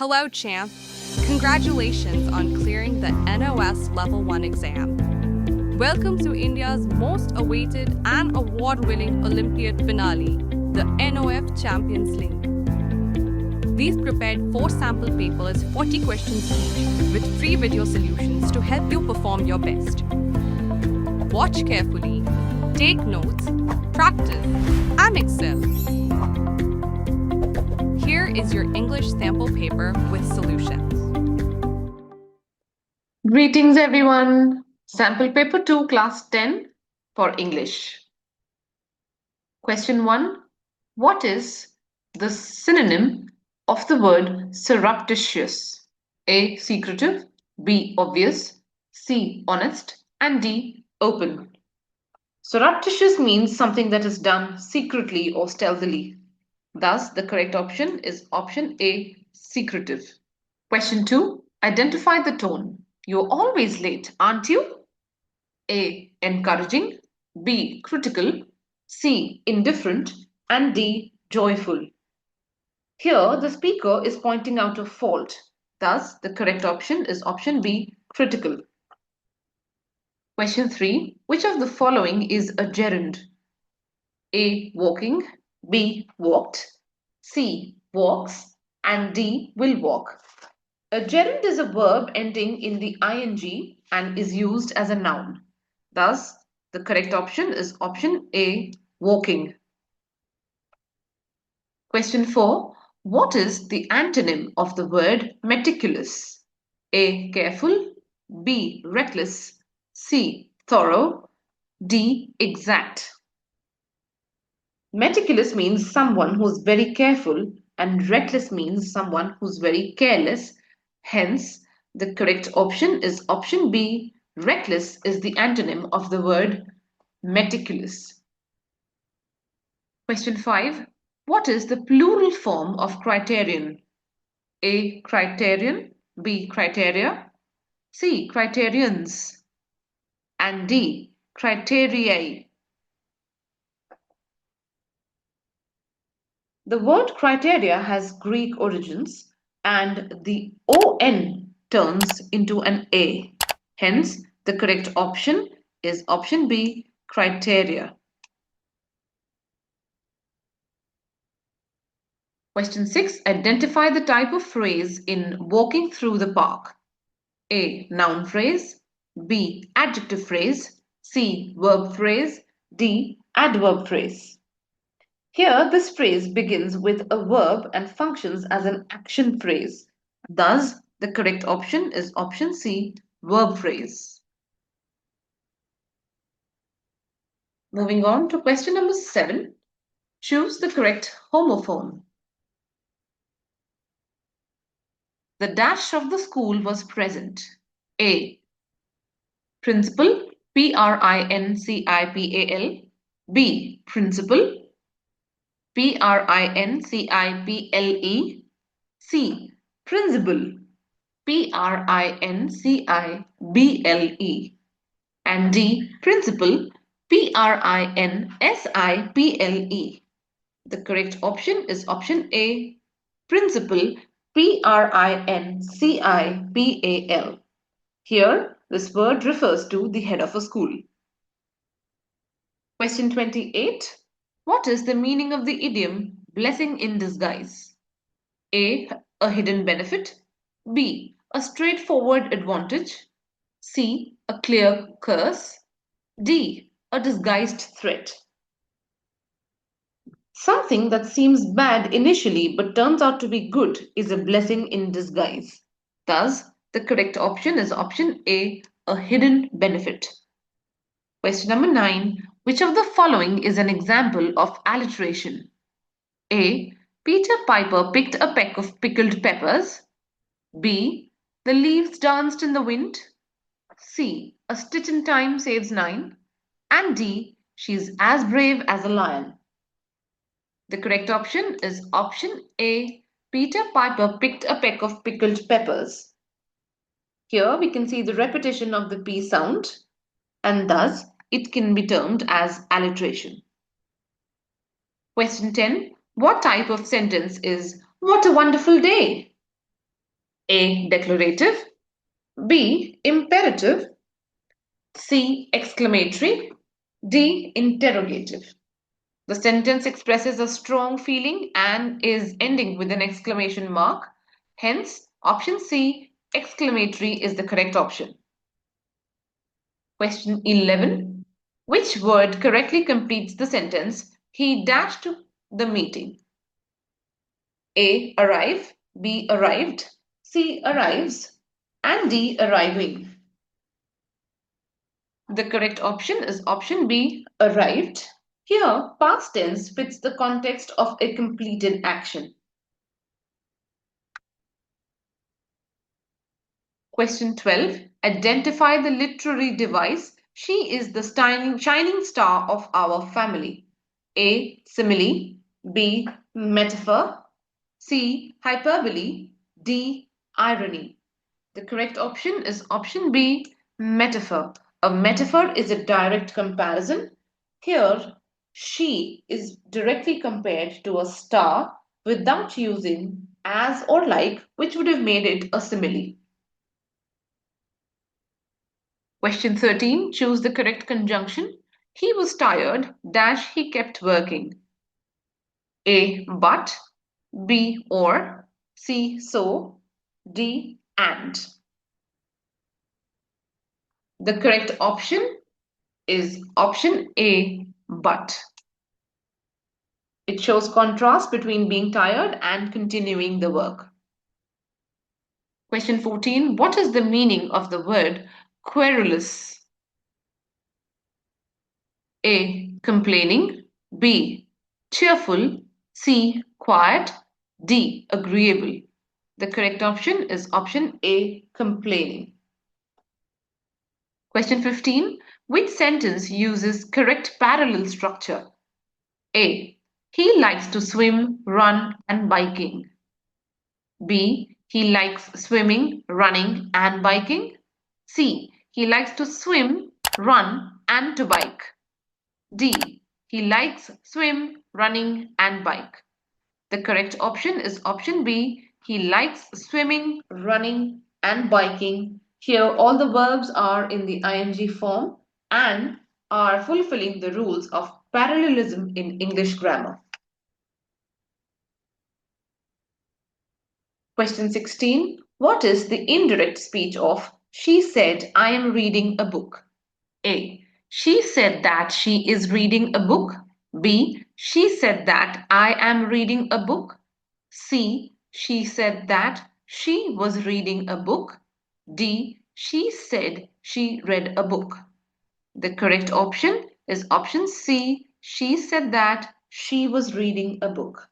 Hello, champ. Congratulations on clearing the NOS Level 1 exam. Welcome to India's most awaited and award-winning Olympiad finale, the NOF Champions League. We've prepared 4 sample papers, 40 questions each, with free video solutions to help you perform your best. Watch carefully, take notes, practice, and excel. Here is your English sample paper with solutions. Greetings everyone. Sample paper 2 class 10 for English. Question 1. What is the synonym of the word surreptitious? A. Secretive, B. Obvious, C. Honest, and D. Open. Surreptitious means something that is done secretly or stealthily. Thus, the correct option is option A. Secretive. Question 2. Identify the tone. You're always late, aren't you? A. Encouraging, B. Critical, C. Indifferent, and D. Joyful. Here, the speaker is pointing out a fault. Thus, the correct option is option B. Critical. Question 3. Which of the following is a gerund? A. Walking, B. Walked, C. Walks, and D. Will walk. A gerund is a verb ending in the ing and is used as a noun. Thus, the correct option is option A. Walking. Question 4. What is the antonym of the word meticulous? A. Careful, B. Reckless, C. Thorough, D. Exact. Meticulous means someone who's very careful and reckless means someone who's very careless. Hence, the correct option is option B. Reckless is the antonym of the word meticulous. Question 5. What is the plural form of criterion? A. Criterion, B. Criteria, C. Criterions, and D. Criteriae. The word criteria has Greek origins and the ON turns into an A. Hence, the correct option is option B. Criteria. Question 6. Identify the type of phrase in walking through the park. A. Noun phrase, B. Adjective phrase, C. Verb phrase, D. Adverb phrase. Here, this phrase begins with a verb and functions as an action phrase. Thus, the correct option is option C. Verb phrase. Moving on to question number 7. Choose the correct homophone. The dash of the school was present. A. Principal, Principal, B. Principal, Principle, C. Principal, Princible, and D. Principal, Prinsiple. The correct option is option A. Principal, Principal. Here, this word refers to the head of a school. Question 28. What is the meaning of the idiom blessing in disguise? A. A hidden benefit, B. A straightforward advantage, C. A clear curse, D. A disguised threat. Something that seems bad initially but turns out to be good is a blessing in disguise. Thus, the correct option is option A. A hidden benefit. Question number 9. Which of the following is an example of alliteration? A. Peter Piper picked a peck of pickled peppers. B. The leaves danced in the wind. C. A stitch in time saves 9. And D. She's as brave as a lion. The correct option is option A. Peter Piper picked a peck of pickled peppers. Here we can see the repetition of the P sound, and thus it can be termed as alliteration. Question 10. What type of sentence is "What a wonderful day"? A. Declarative. B. Imperative. C. Exclamatory. D. Interrogative. The sentence expresses a strong feeling and is ending with an exclamation mark. Hence, option C, exclamatory, is the correct option. Question 11. Which word correctly completes the sentence, he dashed to the meeting? A. Arrive. B. Arrived. C. Arrives. And D. Arriving. The correct option is option B, arrived. Here, past tense fits the context of a completed action. Question 12. Identify the literary device. She is the shining star of our family. A. Simile. B. Metaphor. C. Hyperbole. D. Irony. The correct option is option B, metaphor. A metaphor is a direct comparison. Here, she is directly compared to a star without using as or like, which would have made it a simile. Question 13. Choose the correct conjunction. He was tired, dash he kept working. A. But. B. Or. C. So. D. And. The correct option is option A, but. It shows contrast between being tired and continuing the work. Question 14. What is the meaning of the word querulous? A. Complaining. B. Cheerful. C. Quiet. D. Agreeable. The correct option is option A. Complaining. Question 15. Which sentence uses correct parallel structure? A. He likes to swim, run, and biking. B. He likes swimming, running, and biking. C. He likes to swim, run, and to bike. D. He likes swim, running, and bike. The correct option is option B. He likes swimming, running, and biking. Here, all the verbs are in the ing form and are fulfilling the rules of parallelism in English grammar. Question 16. What is the indirect speech of she said I am reading a book? A. She said that she is reading a book. B. She said that I am reading a book. C. She said that she was reading a book. D. She said she read a book. The correct option is option C. She said that she was reading a book.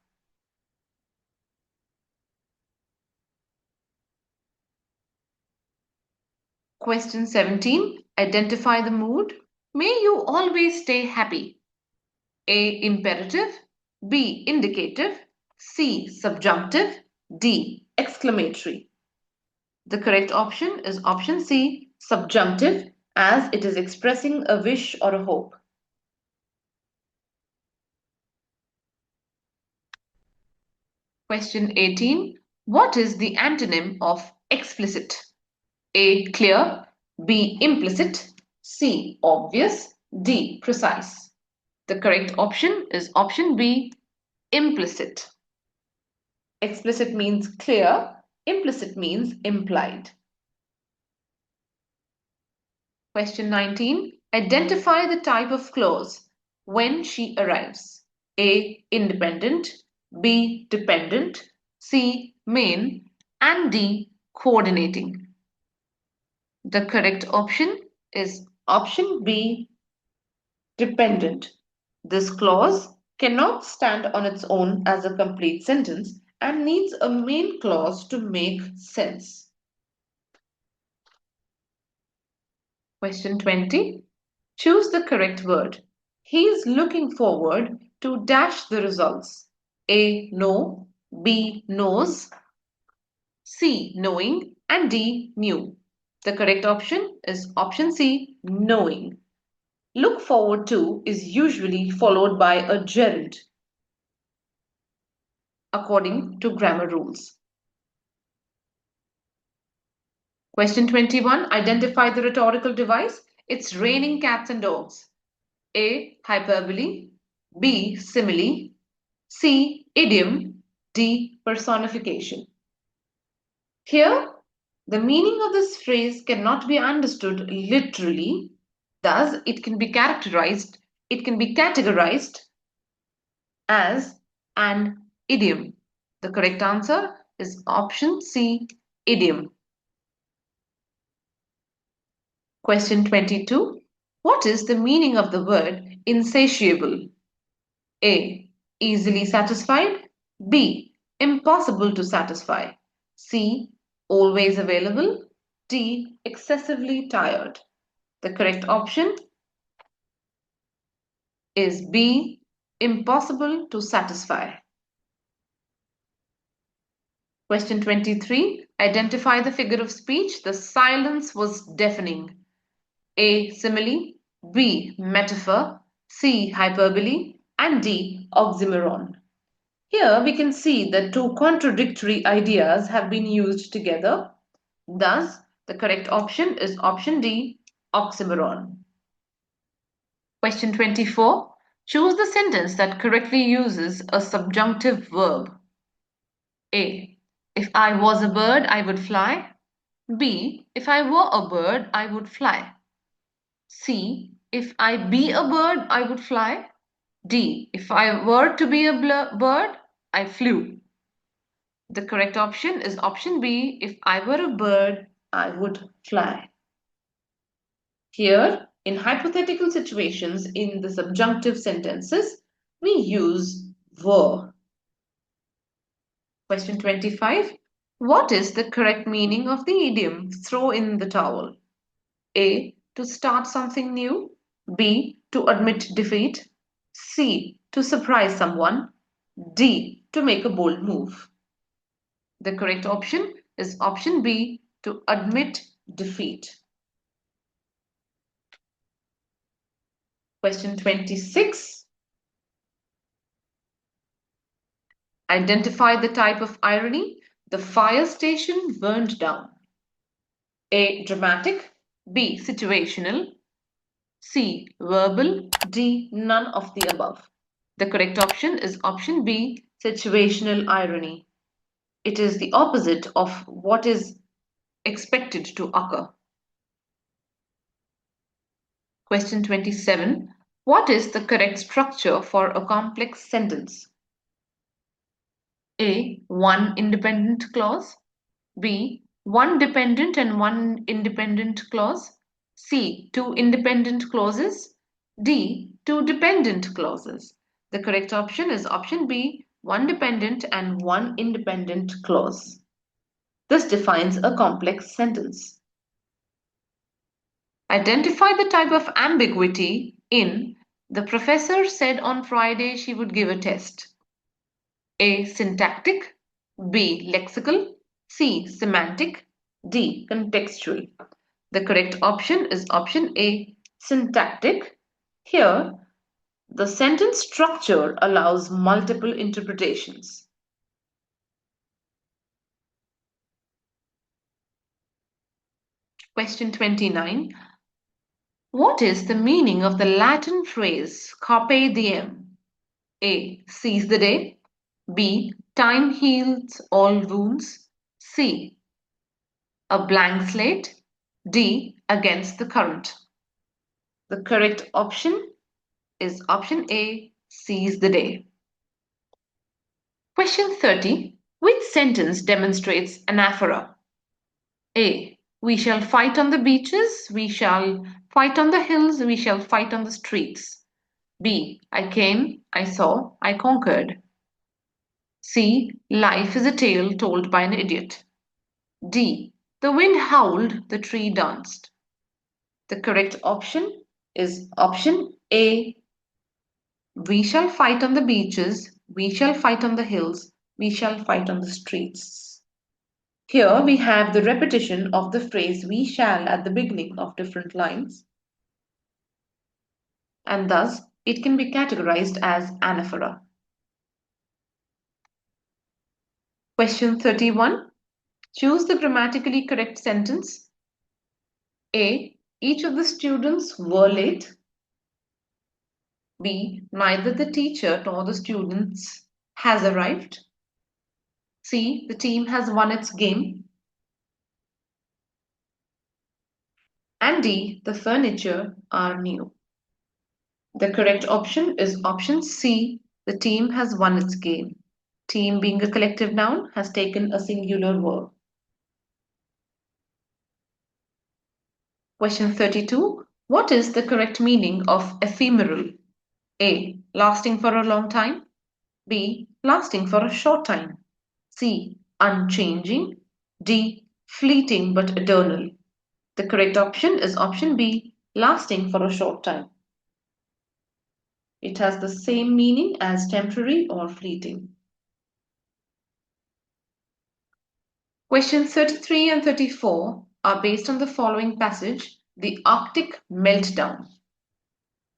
Question 17. Identify the mood. May you always stay happy. A. Imperative. B. Indicative. C. Subjunctive. D. Exclamatory. The correct option is option C. Subjunctive, as it is expressing a wish or a hope. Question 18. What is the antonym of explicit? A. Clear. B. Implicit. C. Obvious. D. Precise. The correct option is option B. Implicit. Explicit means clear. Implicit means implied. Question 19. Identify the type of clause when she arrives. A. Independent. B. Dependent. C. Main. And D. Coordinating. The correct option is option B. Dependent. This clause cannot stand on its own as a complete sentence and needs a main clause to make sense. Question 20. Choose the correct word. He is looking forward to dash the results. A. Know. B. Knows. C. Knowing. And D. Knew. The correct option is option C. Knowing. Look forward to is usually followed by a gerund, according to grammar rules. Question 21. Identify the rhetorical device. It's raining cats and dogs. A. Hyperbole. B. Simile. C. Idiom. D. Personification. Here, the meaning of this phrase cannot be understood literally. Thus, it can be categorized as an idiom. The correct answer is option C, idiom. Question 22. What is the meaning of the word insatiable? A. Easily satisfied. B. Impossible to satisfy. C. Always available. D. Excessively tired. The correct option is B. Impossible to satisfy. Question 23. Identify the figure of speech. The silence was deafening. A. Simile. B. Metaphor. C. Hyperbole. And D. Oxymoron. Here we can see that two contradictory ideas have been used together. Thus, the correct option is option D, oxymoron. Question 24. Choose the sentence that correctly uses a subjunctive verb. A. If I was a bird, I would fly. B. If I were a bird, I would fly. C. If I be a bird, I would fly. D. If I were to be a bird, I flew. The correct option is option B. If I were a bird, I would fly. Here, in hypothetical situations in the subjunctive sentences, we use were. Question 25. What is the correct meaning of the idiom throw in the towel? A. To start something new. B. To admit defeat. C. To surprise someone. D. To make a bold move. The correct option is option B, to admit defeat. Question 26. Identify the type of irony. The fire station burned down. A. Dramatic. B. Situational. C. Verbal. D. None of the above. The correct option is option B, situational irony. It is the opposite of what is expected to occur. Question 27. What is the correct structure for a complex sentence? A. One independent clause. B. One dependent and one independent clause. C. Two independent clauses. D. Two dependent clauses. The correct option is option B, one dependent and one independent clause. This defines a complex sentence. Identify the type of ambiguity in the professor said on Friday she would give a test. A. Syntactic. B. Lexical. C. Semantic. D. Contextual. The correct option is option A. Syntactic. Here, the sentence structure allows multiple interpretations. Question 29. What is the meaning of the Latin phrase carpe diem? A. Seize the day. B. Time heals all wounds. C. A blank slate. D. Against the current. The correct option is option A. Seize the day. Question 30. Which sentence demonstrates anaphora? A. We shall fight on the beaches, we shall fight on the hills, we shall fight on the streets. B. I came, I saw, I conquered. C. Life is a tale told by an idiot. D. The wind howled, the tree danced. The correct option is option A. We shall fight on the beaches, we shall fight on the hills, we shall fight on the streets. Here we have the repetition of the phrase we shall at the beginning of different lines, and thus it can be categorized as anaphora. Question 31. Choose the grammatically correct sentence. A. Each of the students were late. B. Neither the teacher nor the students has arrived. C. The team has won its game. And D. The furniture are new. The correct option is option C. The team has won its game. Team being a collective noun has taken a singular verb. Question 32. What is the correct meaning of ephemeral? A. Lasting for a long time. B. Lasting for a short time. C. Unchanging. D. Fleeting but eternal. The correct option is option B. Lasting for a short time. It has the same meaning as temporary or fleeting. Questions 33 and 34 are based on the following passage, the Arctic meltdown.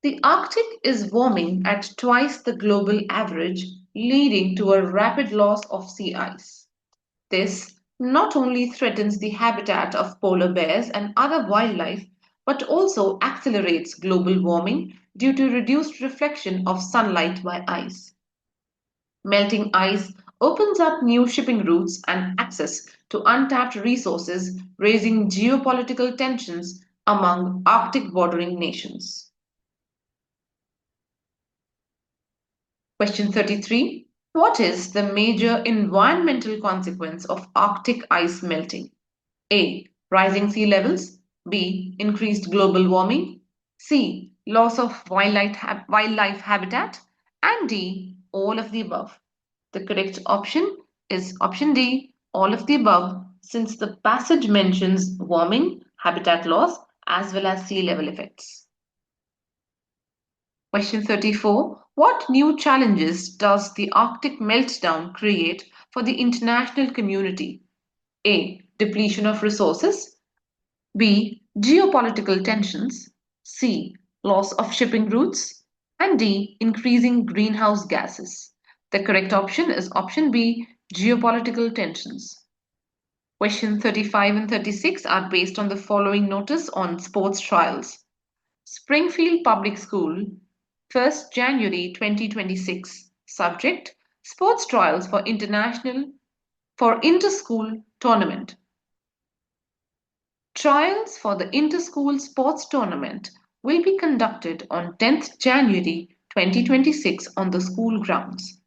The Arctic is warming at twice the global average, leading to a rapid loss of sea ice. This not only threatens the habitat of polar bears and other wildlife, but also accelerates global warming due to reduced reflection of sunlight by ice. Melting ice opens up new shipping routes and access to untapped resources, raising geopolitical tensions among Arctic bordering nations. Question 33. What is the major environmental consequence of Arctic ice melting? A. Rising sea levels. B. Increased global warming. C. Loss of wildlife habitat. And D. All of the above. The correct option is option D. All of the above, since the passage mentions warming, habitat loss, as well as sea level effects. Question 34. What new challenges does the Arctic meltdown create for the international community? A. Depletion of resources. B. Geopolitical tensions. C. Loss of shipping routes. And D. Increasing greenhouse gases. The correct option is option B. Geopolitical tensions. Question 35 and 36 are based on the following notice on sports trials. Springfield Public School, 1st January 2026. Subject: Sports trials for inter-school tournament. Trials for the inter-school sports tournament will be conducted on 10th January 2026 on the school grounds.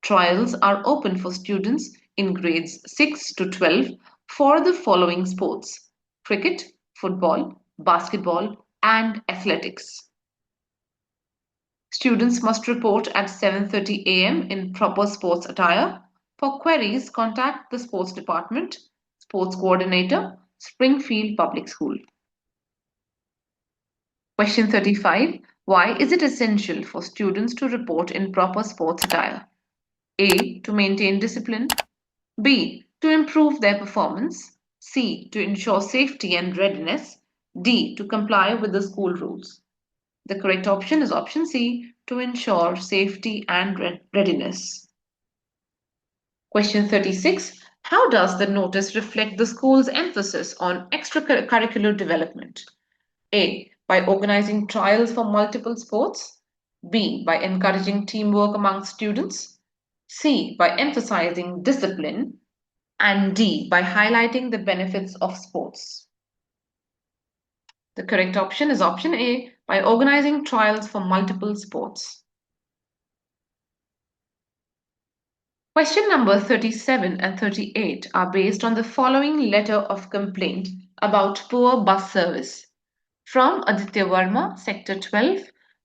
Trials are open for students in grades 6 to 12 for the following sports: cricket, football, basketball, and athletics. Students must report at 7:30 a.m. in proper sports attire. For queries, contact the sports department, sports coordinator, Springfield Public School. Question 35. Why is it essential for students to report in proper sports attire? A. To maintain discipline. B. To improve their performance. C. To ensure safety and readiness. D. To comply with the school rules. The correct option is option C, to ensure safety and readiness. Question 36. How does the notice reflect the school's emphasis on extracurricular development? A. By organizing trials for multiple sports. B. By encouraging teamwork among students. C. By emphasizing discipline. And D. By highlighting the benefits of sports. The correct option is option A, by organizing trials for multiple sports. Question number 37 and 38 are based on the following letter of complaint about poor bus service. From Aditya Verma, Sector 12,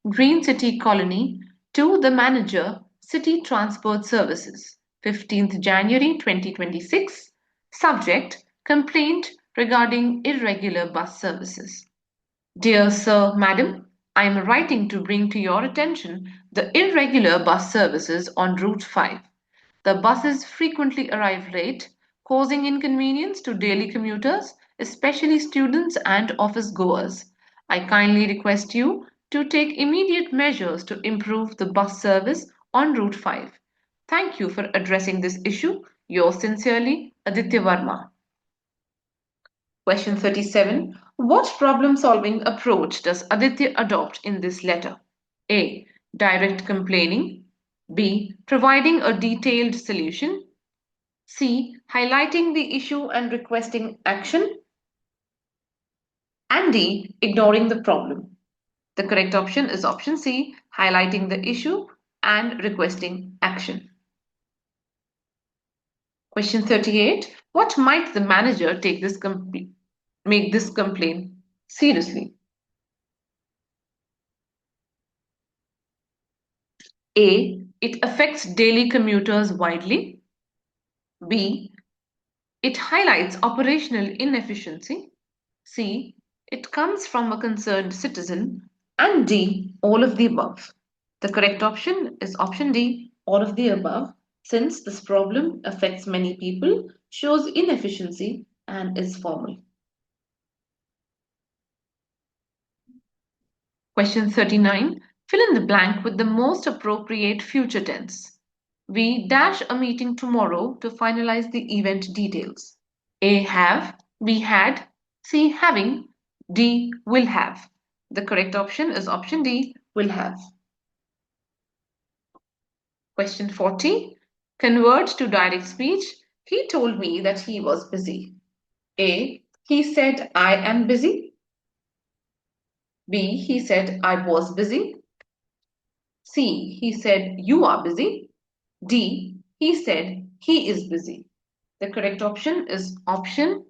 Green City Colony, to the manager, City Transport Services, 15th January 2026. Subject: complaint regarding irregular bus services. Dear Sir, Madam, I am writing to bring to your attention the irregular bus services on Route 5. The buses frequently arrive late, causing inconvenience to daily commuters, especially students and office goers. I kindly request you to take immediate measures to improve the bus service on Route 5. Thank you for addressing this issue. Yours sincerely, Aditya Verma. Question 37. What problem-solving approach does Aditya adopt in this letter? A. Direct complaining. B. Providing a detailed solution. C. Highlighting the issue and requesting action. And D. Ignoring the problem. The correct option is option C. Highlighting the issue and requesting action. Question 38. What might the manager make this complaint seriously? A. It affects daily commuters widely. B. It highlights operational inefficiency. C. It comes from a concerned citizen. And D. All of the above. The correct option is option D. All of the above, since this problem affects many people, shows inefficiency, and is formal. Question 39. Fill in the blank with the most appropriate future tense. We dash a meeting tomorrow to finalize the event details. A. Have. B. Had. C. Having. D. Will have. The correct option is option D. Will have. Question 40. Convert to direct speech. He told me that he was busy. A. He said I am busy. B. He said I was busy. C. He said you are busy. D. He said he is busy. The correct option is option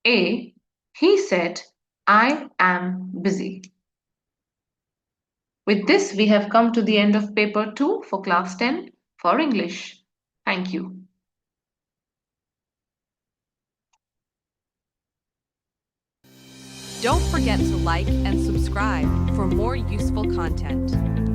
A. He said I am busy. With this, we have come to the end of paper 2 for class 10 for English. Thank you. Don't forget to like and subscribe for more useful content.